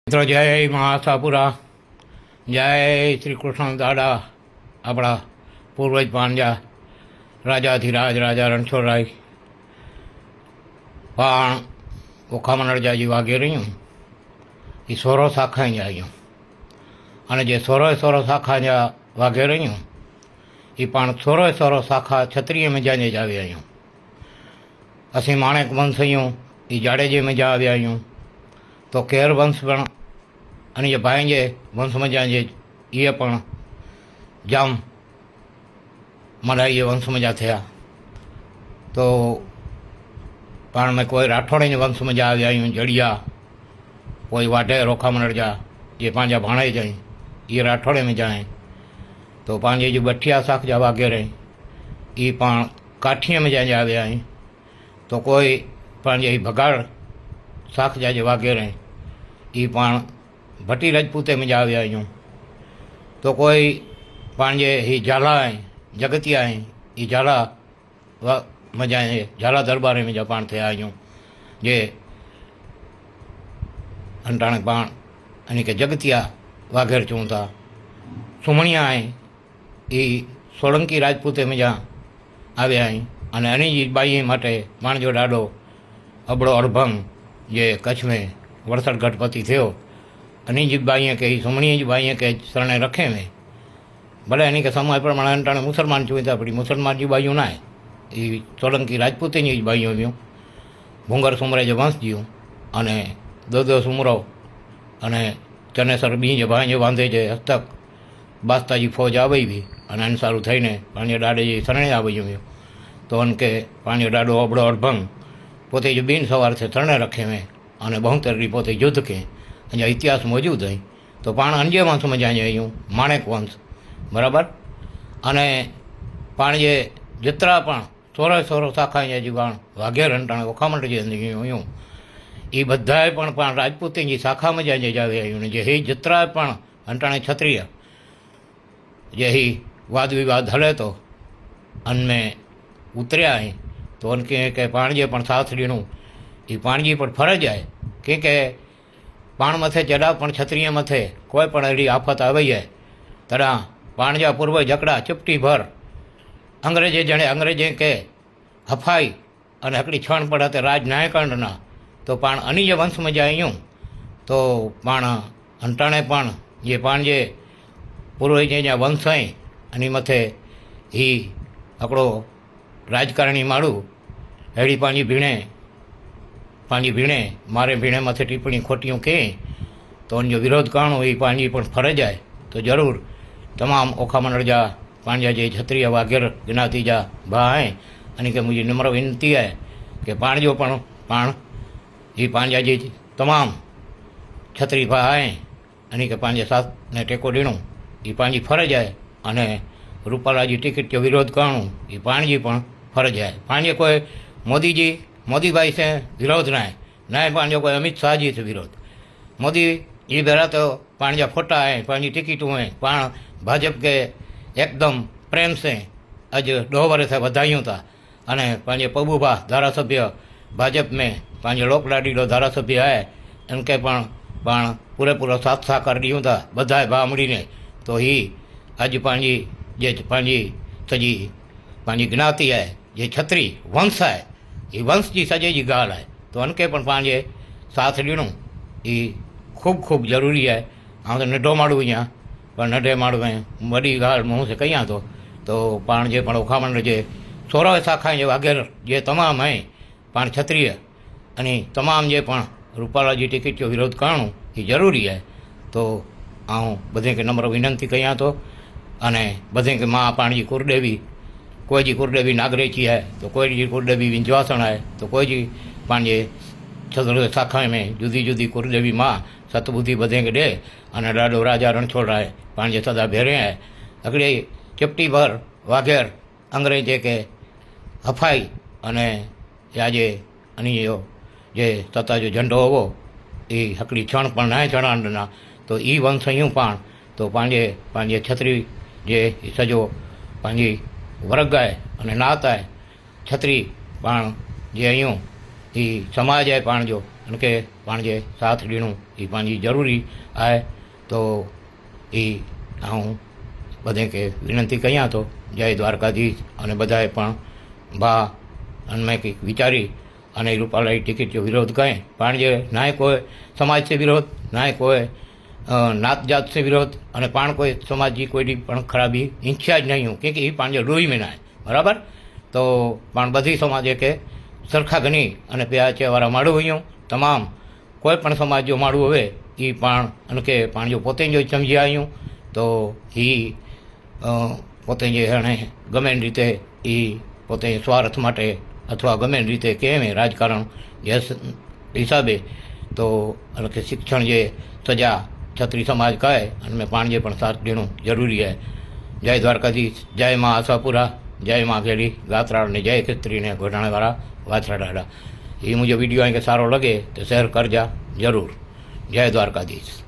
મિત્રો જય મહાસાપુરા, જય શ્રી કૃષ્ણ દાદા. આપણા પૂર્વજ પાંજા રાજાધિરાજ રાજા રણછોડરાય પણ ઓખામણ જાજી વાગે રહ્યું એ સોરો શાખાઈ જાય અને જે સોરો શાખા જ્યાં વાગે રહ્યું એ પણ સોરો શાખા ક્ષત્રિય મજાને જ આવી આવ્યું. અસી માણેક વંશ આવ્યું એ જાડેજે મજા આવી આવ્યું. તો કેર વંશ પણ અને જે ભાઈ જે વંશમાં જ્યાં જે એ પણ જામ મારા એ વંશમાં જ્યાં થયા. તો પણ મેં કોઈ રાઠોડીને વંશમાં જ્યાં આવી આવ્યું જડિયા, કોઈ વાઢે રોખામણ જા જે પાંજા ભાણાઈ જાય એ રાઠોડે में જાય. તો પાંજે જે બઠિયા શાક જા વગેરે એ પણ કાઠીએ में જ્યાં આવ્યા અહીં. તો કોઈ પાંજે ભગાડ શાક જાજે વગેરે એ પણ ભટ્ટી રાજપૂતે में આવ્યા અહીં. તો કોઈ પાંજે ही ઝાલા જગતિયા એ ઝાલા મજા ઝાલા દરબારે में પાણ થયા અહીં. જે અંટાણે પાણ અને કે જગતિયા વાઘેર ચૂંતા સુમણિયા એ સોલંકી રાજપૂતે में આવ્યા અહીં. અને અણીજી બાઈ માટે માણજો ડાડો અબડો અડભંગ જે કચ્છ में વરસદ ગઢપતિ થયો. અણીજી બાઈએ કે સુમણીજી બાઈએ કે શરણે રખે में ભલે એની કે સમય પ્રમાણે અંટાણે મુસલમાન ચૂંતા પડી મુસલમાન जी બાઈઓ ના એ સોલંકી રાજપૂતેની જ બાઈઓ વ્યું ભૂંગર સુમરે જે વંશ જ્યું અને દો સુમરો અને ચનેસર બી જે ભાઈ જે વાંધે છે હસ્તક બાસ્તાજી ફોજ આવી બી અને અનસારું થઈને પાંજે દાડે જે શરણે આવી ગયું. તો અન કે પાંજે દાડો અબડો અડભંગ પોતે જે બિન સવાર છે શરણે રખે મેં અને બહુતરી પોતે યુદ્ધ કે અહીંયા ઇતિહાસ મોજૂદ હોય. તો પાણ અંજે વંશમાં જાય આવ્યું માણેક વંશ બરાબર. અને પાણ જે જેતરા પણ સોરો શાખા અહીંયા જીવાણ વાઘેર અંટાણે ઓખામણ જે આવ્યું એ બધાએ પણ રાજપૂતની શાખામાં જાય જ આવી આવ્યું. ને જે હે જત્રા પણ અંટાણે ક્ષત્રિય જે હી વાદ વિવાદ હલે તો અનમે ઉતર્યા અહીં. તો અન કે પાણજે પણ સાથડીનું એ પાણજી પણ ફરજ આવે કે પાણ મથે જડા પણ ક્ષત્રિય મથે કોઈ પણ એડી આફત આવી જાય તરા પાણજા પૂર્વ જકડા ચપટી ભર અંગ્રેજે જણે અંગ્રેજે કે હફાઈ અને હકડી છણ પડાતે રાજ ન્યાયકાંડના. તો પણ અની જે વંશમાં જાય આવ્યું તો પણ અંટાણે પણ જે પણ જે પૂર્વ જે જ્યાં વંશ હોય એની મથે એ હકડો રાજકારણી માળું હેડી પાંજી ભીણે મારે ભીણે મથે ટિપ્પણી ખોટીયું કે તો જો વિરોધ કરણો એ પાંજી પણ ફરજ આવે. તો જરૂર તમામ ઓખામણ જા પાંજા જે ક્ષત્રિય વાઘેર જ્ઞાતિ જા ભા હે અને કે મુझे નમ્ર વિનંતી है કે પાણજો પણ એ પાંજા જે તમામ છત્રી ભાઈ અને કે પાંજે સાથને ટેકો દીણું એ પાંજી ફરજ આવે. અને રૂપાલાજી ટિકિટ જો વિરોધ કરણું એ પાણજી પણ ફરજ આવે. પાંજે કોઈ મોદીભાઈ से विरोध ना પાંજો કોઈ અમિત શાહજી से विरोध. मोदी ये बेरा तो पांजा फोटा है पांजी टिकटों है पण भाजप के एकदम प्रेम से अज 2 वर्ष से बधायूं था. अने पांजे पबूभा धारासभ्य भाजप में पांजे लोकलाडीलो धारासभ्य है उनके पण पूरेपूरो साथ सहकार दियूं था बधाए भा मळीने. तो ही अज पांजी जे पांजी सजी पांजी ज्ञाति है जे छत्री वंश है ये वंश की सजे जी गाल है. तो उनके पण पांजे साथ ॾियणो ये खूब ज़रूरी है. हाँ तो नढो माण्हू अँ पर नढे माण्हू में वॾी ॻाल्हि मूं से कयां तो पाण जे पण ओखामण जे सोरो शाखा जे वग़ैरह जे तमाम है पाण क्षत्रिय अने तमाम जे पण रूपाला जी टिकट जो विरोध करणो ये जरूरी है. तो आऊँ बधे के नम्र विनंती कयां तो अने बधे के माँ पाण जी कुलदेवी कोई जी कुलदेवी नागरेची है तो कोई जी कुलदेवी विंजवासण है तो कोई जी पांजे छत्र शाखा में जुदी जुदी कुलदेवी माँ सतबुद्धि बधे के दे अने ॾाढो राजा रणछोड़राय पांजे सदा भेरे है. अगड़े चपटी भर वाघेर अंग्रेजे के हफाई अने याजे अनी जे सत्ता जो झंडो होवो ए हकड़ी क्षण पण ना चढ़ाणना. तो ई वंश यूं पण तो पांजे छत्री जे सजो पांजी वर्ग है अने नात है छत्री पण जे यूं એ સમાજ है पाण जो उनके पांजे साथ ॾियणो ई पंहिंजी ज़रूरी आहे। तो ई आऊं बधे के विनंती कयां तो जय द्वारकाधीश अने बधाए पण भा अनमें कंईक विचारी अने रूपालाई टिकિટ जो विरोध करें। पांजे ना कोई समाज से विरोध, ना कोई नात जात से विरोध अने पाण कोई समाज की कोई पण खराबी इच्छा ज नहीं हो, क्योंकि ये पांजे लोही में ना है बराबर। तो पण बधी समाजे के सरखा गणी अने प्याचेवाळा माण्हू हुयूं तमाम कोई पण समाज जो माण्हू होवे ई पण उनके पांजो पोते जो समझी आयूं। तो ही पोते जे हाणे गमे रीते ई पोते स्वार्थ माटे अथवा गमे रीते केमें राजकारण जे हिसाबे तो उनके शिक्षण जे सजा छत्री समाज कहे उनमें पांजे पण साथ ॾियणो जरूरी है। जय द्वारकाधीश, जय माँ आशापुरा, जय माँ गेली गात्राड़ ने जय खिस्त्री ने घोटाणे वाला वाछड़ा डाड़ा। ये मुझे वीडियो के सारो लगे तो शेयर करजा जरूर। जय द्वारकाधीश।